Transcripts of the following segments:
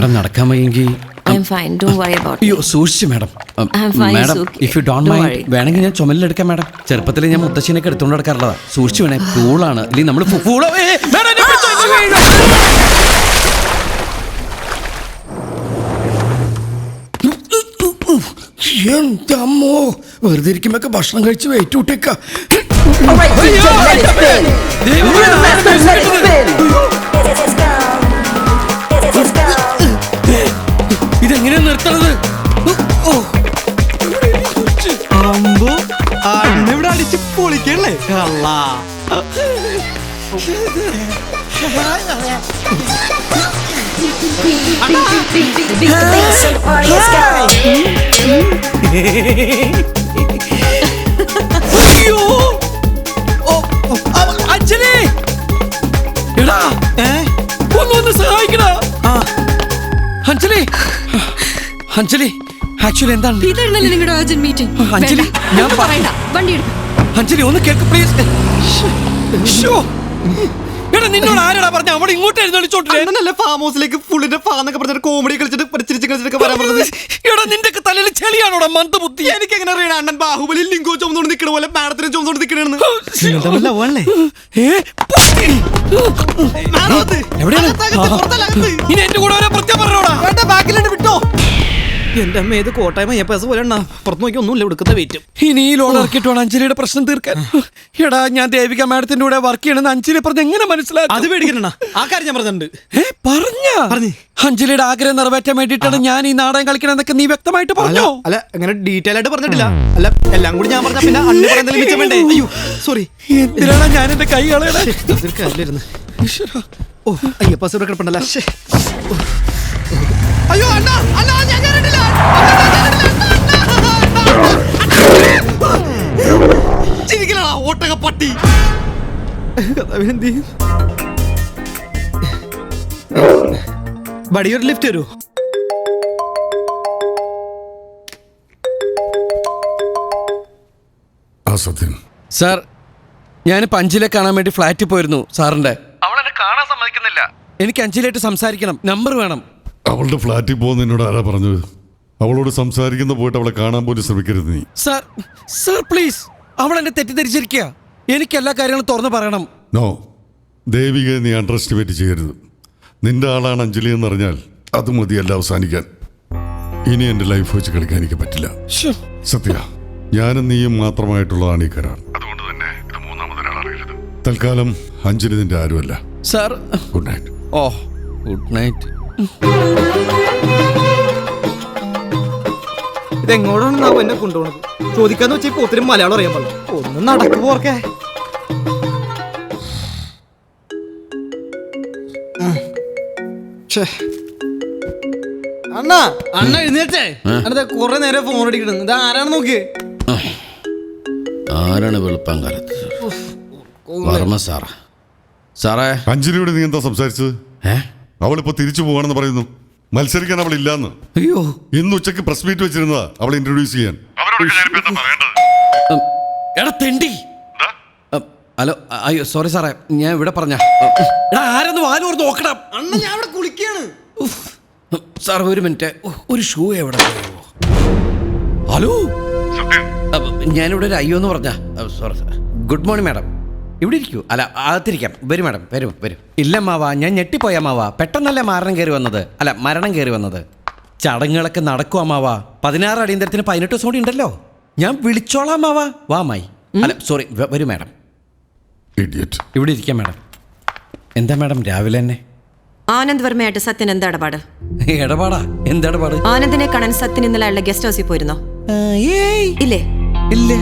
Madam നടക്കാൻ വയ്യെങ്കിൽ I'm fine. Don't worry about അയ്യോ me. സൂക്ഷിച്ചു madam. I'm fine, madam it's okay. If you don't Don't mind worry. വേണമെങ്കിൽ ഞാൻ ചുമലിലെടുക്കാം madam. ചെറുപ്പത്തിൽ ഞാൻ മുത്തശ്ശീനൊക്കെ എടുത്തുകൊണ്ട് നടക്കാറുള്ളതാ. സൂക്ഷിച്ചു വേണേ, കൂളാണ്. ഇല്ലെങ്കിൽ നമ്മൾ എന്തമ്മോ, വെറുതെ ഇരിക്കുമ്പോ ഭക്ഷണം കഴിച്ച് വെയിറ്റ് കൂട്ടേക്ക. ഇതെങ്ങനെയാ നിർത്തണത്? ഇവിടെ അടിച്ച് പൊളിക്കല്ലേ അല്ലാ. അഞ്ജലി എടാ ഒന്ന് സഹായിക്കടാ. അഞ്ജലി അഞ്ജലി ആക്ച്വലി എന്താണ് ഇതായിരുന്നല്ലേ നിങ്ങളുടെ അർജന്റ് മീറ്റിംഗ്? അഞ്ജലി ഞാൻ പറയണ്ട, വണ്ടി എടുക്കും. അഞ്ജലി ഒന്ന് കേൾക്ക് പ്ലീസ്. എടാ നിന്നോട് ആരാടാ പറഞ്ഞ അവിടെ ഇങ്ങോട്ട് എഴുന്നള്ളിച്ചോട്ടില്ലേ? ഫാം ഹൗസിലേക്ക് ഫുള്ളിന്റെ ഫാന്നൊക്കെ പറഞ്ഞിട്ട് കോമഡി കളിച്ചിട്ട് ചിരിച്ച് കളിച്ചിട്ടൊക്കെ പറയാൻ പറഞ്ഞത്. എടാ നിന്റെ തലയിൽ ചെളിയാണോടാ മന്ദബുദ്ധി? എനിക്ക് എങ്ങനെ അറിയണം അണ്ണൻ ബാഹുബലി ലിംഗോ ചുമന്നുകൊണ്ട് നിൽക്കണ പോലെ മാഡത്തിനും ചുമന്നുകൊണ്ട് നിൽക്കണെന്ന്? ഇനി എന്റെ കൂടെ വരാൻ പ്രത്യേകം പറഞ്ഞോടാ. ബാക്കിലുണ്ട് വിട്ടോ. എന്റെ അമ്മ ഏത് കോട്ടായ്മ പോലെ പുറത്ത് നോക്കി ഒന്നുമില്ല എടുക്കുന്ന വെയിറ്റ്. ഇനി ഈ ലോൺ ഇറക്കിയിട്ട് വേണം അഞ്ജലിയുടെ പ്രശ്നം തീർക്കാൻ. എടാ ഞാൻ ദേവിക മാഡത്തിന്റെ കൂടെ വർക്ക് ചെയ്യണമെന്ന് അഞ്ജലി പറഞ്ഞ് എങ്ങനെ മനസ്സിലാക്കി? അത് പേടിക്കണ ആ കാര്യം ഞാൻ പറഞ്ഞിട്ടുണ്ട്. പറഞ്ഞു അഞ്ജലിയുടെ ആഗ്രഹം നിറവേറ്റാൻ വേണ്ടിയിട്ടാണ് ഞാൻ ഈ നാടകം കളിക്കണമെന്നൊക്കെ നീ വ്യക്തമായിട്ട് പറഞ്ഞോ? അല്ല അങ്ങനെ ഡീറ്റെയിൽ ആയിട്ട് പറഞ്ഞിട്ടില്ല. അല്ല എല്ലാം കൂടി ഞാൻ പറഞ്ഞ പിന്നെ അണ്ണി പറയുന്നതിൽ മിച്ചം വേണ്ടേ? അയ്യോ സോറി. എന്തിനാണ് ഞാൻ എന്റെ കൈ കളയണേ? ഓ അയ്യപ്പ ഇവിടെ കിടപ്പുണ്ടല്ലോ. അയ്യോ അണ്ണാ അണ്ണാ ഞാൻ കണ്ടിട്ടില്ല. ചിരിക്കലാ ഓട്ടക പട്ടി. ബടി ഒരു ലിഫ്റ്റ് തരൂ. സാർ ഞാനിപ്പോ അഞ്ജലിയെ കാണാൻ വേണ്ടി ഫ്ലാറ്റിൽ പോയിരുന്നു സാറിന്റെ. അവളെന്നെ കാണാൻ സമ്മതിക്കുന്നില്ല. എനിക്ക് അഞ്ജലിയായിട്ട് സംസാരിക്കണം, നമ്പർ വേണം. അവളുടെ ഫ്ലാറ്റിൽ പോകുന്ന എന്നോട് ആരാ പറഞ്ഞത്? അവളോട് സംസാരിക്കുന്ന പോയിട്ട് അവളെ കാണാൻ പോലും ശ്രമിക്കരുത് നീ. സാർ സാർ പ്ലീസ്, അവൾ എന്നെ തെറ്റിദ്ധരിച്ചിരിക്കുക. എനിക്ക് എല്ലാ കാര്യങ്ങളും തുറന്നു പറയണം. നോ, ദേവികയെ നീ അണ്ടർ എസ്റ്റിമേറ്റ് ചെയ്യരുത്. നിന്റെ ആളാണ് അഞ്ജലി എന്നറിഞ്ഞാൽ അത് മതിയല്ല അവസാനിക്കാൻ. ഇനി എൻ്റെ ലൈഫ് വെച്ച് കളിക്കാൻ എനിക്ക് പറ്റില്ല. സത്യ, ഞാനും നീയും മാത്രമായിട്ടുള്ളതാണ് ഈ കരാർ. അതുകൊണ്ട് തന്നെ ഇത് മൂന്നാമതൊരാൾ അറിയരുത്. തൽക്കാലം അഞ്ജലി നിന്റെ ആരുമല്ല. Sir good night. Oh good night. ഇതെങ്ങോട്ടാണ് എന്നെ കൊണ്ടുപോകണത്? ചോദിക്കാന്ന് വെച്ചാൽ ഇപ്പൊ ഒത്തിരി മലയാളം അറിയാൻ പാടില്ല. ഒന്ന് നടക്കു പോർക്കെ. അണ്ണാ അണ്ണ എഴുന്നേറ്റേ. അണ്ണാ കുറെ നേരം ഫോൺ അടിക്കണം. ഇത് ആരാണ് നോക്കിയേ? ആരാണ് വെളുപ്പാൻ കാലത്ത്? വർമ്മ സാറാ. സാറേ അഞ്ജലിയോട് നീ എന്താ സംസാരിച്ചത്? അവളിപ്പോ തിരിച്ചു പോവാണെന്ന് പറയുന്നു. മത്സരിക്കാൻ അവൾ ഇല്ലാന്ന്. അയ്യോ, ഇന്ന് ഉച്ചക്ക് പ്രസ് മീറ്റ് വെച്ചിരുന്നതാ അവളെ ഇൻട്രൊഡ്യൂസ് ചെയ്യാൻ. എടാ തെണ്ടി. ഹലോ അയ്യോ സോറി സാറേ, ഞാൻ ഇവിടെ പറഞ്ഞ ആരെന്ന് വാലൂർ നോക്കണം. അണ്ണ ഞാൻ ഇവിടെ കുളിക്കാണ്. സാർ ഒരു മിനിറ്റ്, ഒരു ഷൂ എവിടെ? ഹലോ, ഞാനിവിടെ ഒരു അയ്യോ എന്ന് പറഞ്ഞ. Sorry sir. Good morning madam. ഇവിടെ ഇരിക്കൂ. അല്ല അകത്തിരിക്കാം. വരും മാഡം, വരും വരും. ഇല്ല മാവാ, ഞാൻ ഞെട്ടിപ്പോയ മാവാ. പെട്ടെന്നല്ലേ മരണം കയറി വന്നത്. ചടങ്ങുകളൊക്കെ നടക്കും അമ്മാവാ. 16 അടിയന്തരത്തിന് 18 ദിവസം കൂടി ഉണ്ടല്ലോ. ഞാൻ വിളിച്ചോളാം മാവാ. വാ മായി. അല്ല സോറി, വരൂ മാഡം. ഇവിടെ ഇരിക്കാം മാഡം. എന്താ മാഡം രാവിലെ തന്നെ? ആനന്ദ് വർമ്മയായിട്ട് സത്യൻ എന്താ ഇടപാട്? ഇടപാടാ? എന്താ ഇടപാട്? ആനന്ദിനെ കാണാൻ സത്യൻ ഇന്നലെ അയാളുടെ ഗസ്റ്റ് ഹൗസിൽ പോയിരുന്നോ? ഇല്ലേ? ഇല്ല.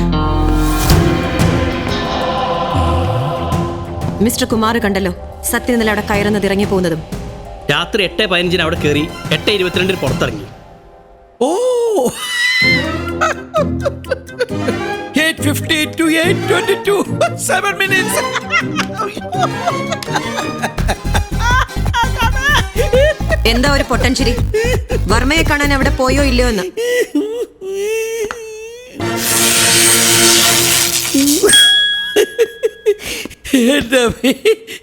മിസ്റ്റർ കുമാർ കണ്ടല്ലോ സത്യൻ ഇന്നലെ അവിടെ കയറുന്നത് ഇറങ്ങി പോകുന്നതും. രാത്രി 8:15 അവിടെ കയറി 8:22 പുറത്തിറങ്ങി. ഓ 8:50 to 8:22 7 minutes. എന്താ ഒരു പൊട്ടൻശരി? വർമ്മയെ കാണാൻ അവിടെ പോയോ ഇല്ലയോ എന്ന്.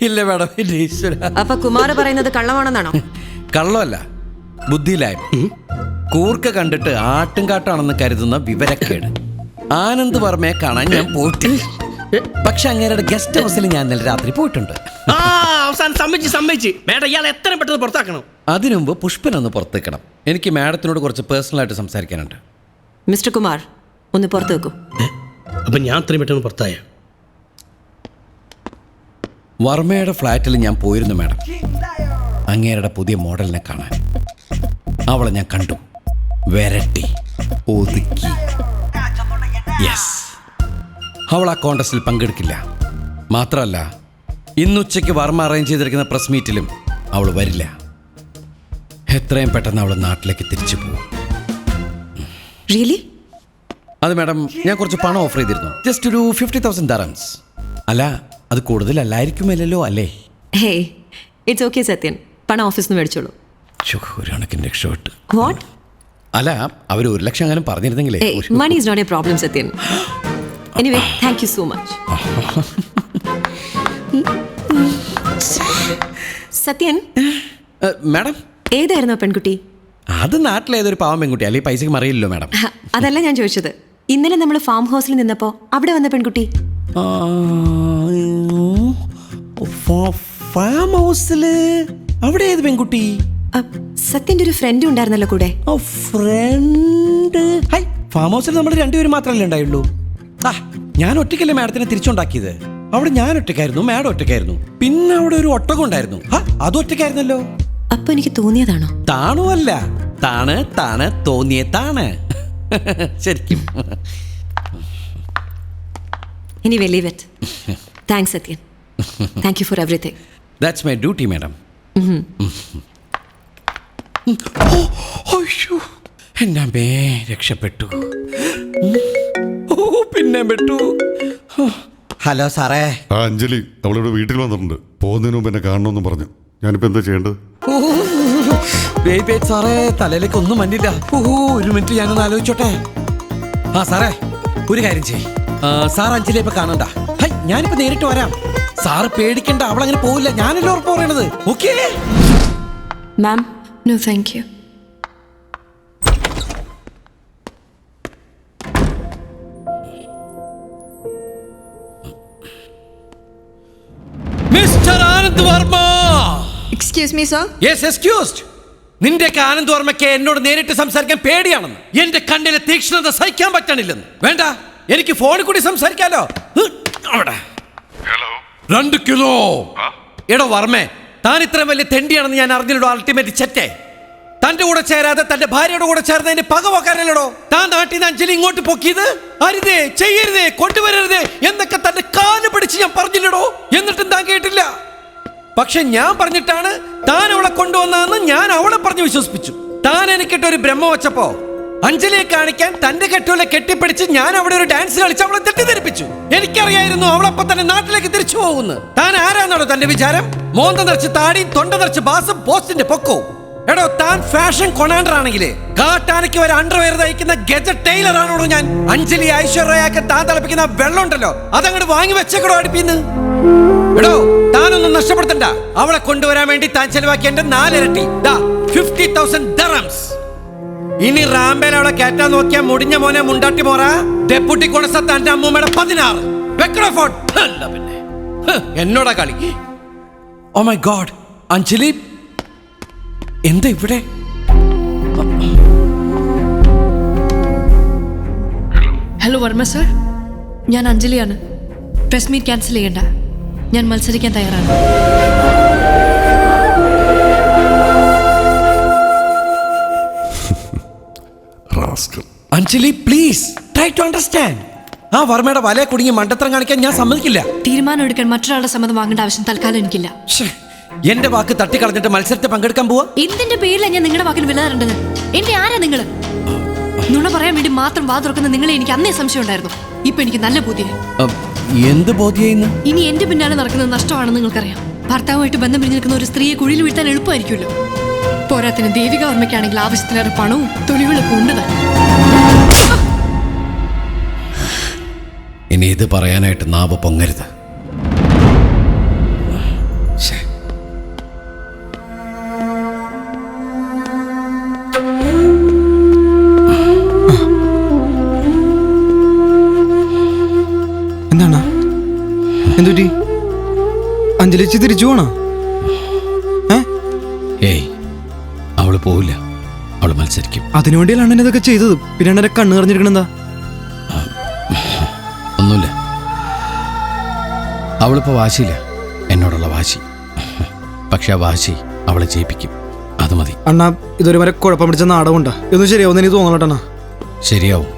ഇല്ല മാഡം. അപ്പൊ കുമാർ പറയുന്നത് കള്ളമാണെന്നാണോ? കള്ളമല്ല, ബുദ്ധിയിലായ്മ, കൂർക്ക കണ്ടിട്ട് ആട്ടുംകാട്ടാണെന്ന് കരുതുന്ന വിവരക്കേട്. ആനന്ദ് വർമ്മയെ കാണാൻ ഞാൻ പോയിട്ടില്ല. പക്ഷെ അങ്ങേരുടെ ഗസ്റ്റ് ഹൗസിൽ ഞാൻ ഇന്നലെ രാത്രി പോയിട്ടുണ്ട്. ആ അവസാനം സമ്മതിച്ച് മേഡം ഇയാളെ എത്രയും പെട്ടെന്ന് പുറത്താക്കണം. അതിനുമുമ്പ് പുഷ്പനൊന്ന് പുറത്തേക്കണം. എനിക്ക് മാഡത്തിനോട് കുറച്ച് പേഴ്സണലായിട്ട് സംസാരിക്കാനുണ്ട്. മിസ്റ്റർ കുമാർ, ഒന്ന് പുറത്തു വെക്കൂ. അപ്പൊ ഞാൻ അത്രയും പെട്ടെന്ന് പുറത്തായ? വർമ്മയുടെ ഫ്ലാറ്റിൽ ഞാൻ പോയിരുന്നു മാഡം, അങ്ങേരുടെ പുതിയ മോഡലിനെ കാണാൻ. അവളെ ഞാൻ കണ്ടു, വരട്ടി, ഒതുക്കി. യെസ്, അവൾ ആ കോൺടെസ്റ്റിൽ പങ്കെടുക്കില്ല. മാത്രമല്ല, ഇന്നുച്ചയ്ക്ക് വർമ്മ അറേഞ്ച് ചെയ്തിരിക്കുന്ന പ്രസ് മീറ്റിലും അവൾ വരില്ല. എത്രയും പെട്ടെന്ന് അവൾ നാട്ടിലേക്ക് തിരിച്ചു പോകും. റിയലി? അത് മാഡം, ഞാൻ കുറച്ച് പണം ഓഫർ ചെയ്തിരുന്നു. ജസ്റ്റ് ഒരു 50,000 dirhams. അല്ല, അത് കൂടുതലല്ലായിരിക്കുമല്ലോ അല്ലേ? ഹേ, ഇറ്റ്സ് ഓക്കെ സത്യൻ, പണം ഓഫീസിൽ നിന്ന് മേടിച്ചോളൂ. ഒരു കണക്കിന് രക്ഷപ്പെട്ട്. വാട്ട്? അല്ല, അവർ 1 ലക്ഷം അങ്ങനെ പറഞ്ഞിരുന്നെങ്കിലേ. Money is not a problem Sathyan. Anyway, thank you so much. Sathyan, madam, ഏതായിരുന്നു ആ പെൺകുട്ടി? അത് നാട്ടിലേതൊരു പാവം പെൺകുട്ടി, അല്ലെങ്കിൽ പൈസക്ക് മറിയില്ലല്ലോ മാഡം. അതല്ല ഞാൻ ചോദിച്ചത്. ഇന്നലെ നമ്മൾ ഫാം ഹൗസിൽ നിന്നപ്പോ അവിടെ വന്ന പെൺകുട്ടി. ഫാം ഹൗസില് അവിടെ ഏത് പെൺകുട്ടി? സത്യന്റെ ഒരു ഫ്രണ്ട് ഉണ്ടായിരുന്നല്ലോ കൂടെ. ഫ്രണ്ട്? ഹൈ, ഫാം ഹൗസിൽ നമ്മൾ രണ്ടുപേരും മാത്രമല്ലേ ഉണ്ടായുള്ളൂ. ഞാൻ ഒറ്റയ്ക്കല്ലേ മാഡത്തിനെ തിരിച്ചുണ്ടാക്കിയത്. അവിടെ ഞാൻ ഒറ്റയ്ക്കായിരുന്നു, മാഡം ഒറ്റയ്ക്കായിരുന്നു. പിന്നെ അവിടെ ഒരു ഒട്ടകം ഉണ്ടായിരുന്നു, അത് ഒറ്റയ്ക്കായിരുന്നല്ലോ. അപ്പൊ എനിക്ക് തോന്നിയതാണോ? താണോ അല്ല, താണ് തോന്നിയതാണ് ശരിക്കും. Anyway, leave it. Thanks Sathyan. Thank you for everything. That's my duty madam. എന്നാ രക്ഷപ്പെട്ടു. പിന്നെ പെട്ടു. ഹലോ സാറേ. ആ അഞ്ജലി അവളിവിടെ വീട്ടിൽ വന്നിട്ടുണ്ട്. പോകുന്നതിന് മുമ്പ് എന്നെ കാണണമെന്ന് പറഞ്ഞു. ഞാനിപ്പോ എന്താ ചെയ്യേണ്ടത്? സാറേ, തലയിലേക്ക് ഒന്നും മഞ്ഞില്ല. ഒരു മിനിറ്റ്, ഞാനൊന്ന് ആലോചിച്ചോട്ടെ. സാറേ, ഒരു കാര്യം ചെയ്യ്. സാർ അഞ്ജലിയെ ഇപ്പൊ കാണണ്ട. ഞാനിപ്പോ നേരിട്ട് വരാം. സാറ് പേടിക്കണ്ട, അവളങ്ങനെ പോവില്ല. ഞാനല്ലേ ഉറപ്പ് പറയണത്. Okay ma'am? No thank you. Mister Anand Varma. Excuse me sir. Yes, excused. നിന്റെയൊക്കെ ആനന്ദ് വർമ്മയ്ക്ക് എന്നോട് നേരിട്ട് സംസാരിക്കാൻ പേടിയാണെന്ന്, എന്റെ കണ്ണിലെ തീക്ഷ്ണത സഹിക്കാൻ പറ്റണില്ലെന്ന്. വേണ്ട, എനിക്ക് ഫോണിൽ കൂടി സംസാരിക്കാലോ. അവിടെ 2 കിലോ. എടോ വർമ്മേ, താൻ ഇത്രയും വലിയ തെണ്ടിയാണെന്ന് ഞാൻ അറിഞ്ഞില്ലടോ. അൾട്ടിമേറ്റ് ചെറ്റേ, തന്റെ കൂടെ ചേരാതെ തന്റെ ഭാര്യയുടെ കൂടെ ചേർന്നതിന് പകവക്കാരല്ലോ താൻ നാട്ടിൽ നിന്ന് അഞ്ജലി ഇങ്ങോട്ട് പൊക്കിയത്. അരുതേ, ചെയ്യരുതേ, കൊണ്ടുവരരുതേ എന്നൊക്കെ തന്റെ കാല് പിടിച്ച് ഞാൻ പറഞ്ഞില്ലടോ. എന്നിട്ടും താൻ കേട്ടില്ല. പക്ഷെ ഞാൻ പറഞ്ഞിട്ടാണ് താൻ അവളെ കൊണ്ടുവന്നതെന്ന് ഞാൻ അവളെ പറഞ്ഞ് വിശ്വസിപ്പിച്ചു. താൻ എനിക്കിട്ടൊരു ബ്രഹ്മ വെച്ചപ്പോ അഞ്ജലിയെ കാണിക്കാൻ തന്റെ കെട്ടുകളെ കെട്ടിപ്പിടിച്ച് ഞാൻ അവിടെ ഒരു ഡാൻസ് കളിച്ച് അവളെ തെറ്റിദ്ധരിപ്പിച്ചു. എനിക്കറിയായിരുന്നു അവളപ്പം തന്നെ നാട്ടിലേക്ക് തിരിച്ചു പോകുന്നു. താൻ ആരാന്നാണോ തന്റെ വിചാരം? മോന്ത നിറച്ച് താടിയും തൊണ്ട നിറച്ച് ബാസും പോസ്റ്റിന്റെ പൊക്കവും. എടോ, താൻ ഫാഷൻ കൊണാണ്ടർ ആണെങ്കിലേ കാട്ടാനയ്ക്ക് ഒരു അണ്ടർവെയർ തയ്ക്കുന്ന ഗജറ്റ് ടൈലർ ആണോടോ ഞാൻ. അഞ്ജലി ഐശ്വര്യയൊക്കെ താൻ തിളപ്പിക്കുന്ന വെള്ളം ഉണ്ടല്ലോ, അതങ്ങോട്ട് വാങ്ങി വെച്ചേക്കടോ അടുപ്പിന്ന്. എടോ, താനൊന്നും നഷ്ടപ്പെടുത്തണ്ട. അവളെ കൊണ്ടുവരാൻ വേണ്ടി താൻ ചെലവാക്കിയ എന്റെ 4 ഇരട്ടി 50,000 dirhams. ഇനി റാമ്പേൽ അവളെ കയറ്റാൻ നോക്കിയാ മുടിഞ്ഞ മോനെ മുണ്ടാട്ടി മോറ ഡെപ്യൂട്ടി കൊണസ തന്റെ അമ്മൂമ്മയുടെ 16 വെക്കണ ഫോൺ. പിന്നെ എന്നോടാ കളി. ഓ മൈ ഗോഡ്, അഞ്ജലി എന്താ ഇവിടെ? ഹലോ വർമ്മ സർ, ഞാൻ അഞ്ജലിയാണ്. പ്രസ് മീറ്റ് ക്യാൻസൽ ചെയ്യണ്ട, ഞാൻ മത്സരിക്കാൻ തയ്യാറാണ്. Anjali please try to understand. ആ വർമ്മയുടെ വലയെ കുടുങ്ങി മണ്ടത്തരം കാണിക്കാൻ ഞാൻ സമ്മതിക്കില്ല. തീരുമാനം എടുക്കാൻ മറ്റൊരാളുടെ സമ്മതം വാങ്ങേണ്ട ആവശ്യം തൽക്കാലം എനിക്കില്ല. എന്റെ വാക്ക് തട്ടിക്കളഞ്ഞിട്ട് മത്സരത്തിൽ പങ്കെടുക്കാൻ പോവാ? എന്തിന്റെ പേരിലാണ് ഞാൻ നിങ്ങളുടെ വാക്കിന് വില തരേണ്ടത്? എന്റെ ആരാ നിങ്ങള്? നുണ പറയാൻ വേണ്ടി മാത്രം വാ തുറക്കുന്ന നിങ്ങളെ എനിക്ക് അന്നേ സംശയം ഉണ്ടായിരുന്നു. ഇപ്പൊ എനിക്ക് നല്ല ബോധ്യം. എന്ത് ബോധ്യം? ഇനി എന്റെ പിന്നാലെ നടക്കുന്നത് നഷ്ടമാണെന്ന് നിങ്ങൾക്കറിയാം. ഭർത്താവുമായിട്ട് ബന്ധം പിരിഞ്ഞു നിൽക്കുന്ന ഒരു സ്ത്രീയെ കുഴിയിൽ വീഴ്ത്താൻ എളുപ്പമായിരിക്കുമല്ലോ. പോരാത്തിന് ദേവിക വർമ്മയ്ക്കാണെങ്കിൽ ആവശ്യത്തിലേറെ പണവും തൊഴിലുകളൊക്കെ ഉണ്ട് തന്നെ. ഇനി ഇത് പറയാനായിട്ട് നാവ് പൊങ്ങരുത്. അഞ്ജലിച്ച് തിരിച്ചു പോണോ? ഏയ് അവള് പോവില്ല, അവള് മത്സരിക്കും. അതിനുവേണ്ടിയല്ല അണ്ണൻ ഇതൊക്കെ ചെയ്തത്. പിന്നെ അണ്ണനെ കണ്ണ് നിറഞ്ഞിരിക്കണെന്താ? ഒന്നുമില്ല, അവളിപ്പോ വാശിയില്ല, എന്നോടുള്ള വാശി. പക്ഷെ ആ വാശി അവളെ ജയിപ്പിക്കും, അത് മതി. അണ്ണാ ഇതൊരു വരെ കുഴപ്പം പിടിച്ച നാടകമുണ്ടാ? ഇതൊന്നും ശരിയാവും എനിക്ക് തോന്നലട്ടണ്ണ. ശരിയാവും,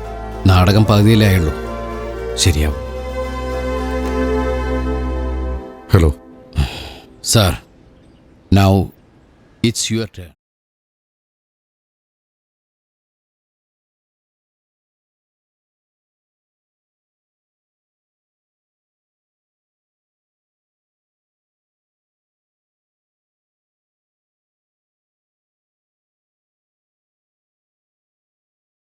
നാടകം പകുതിയിലേ ആയുള്ളൂ, ശരിയാവും. Hello sir, now it's your turn.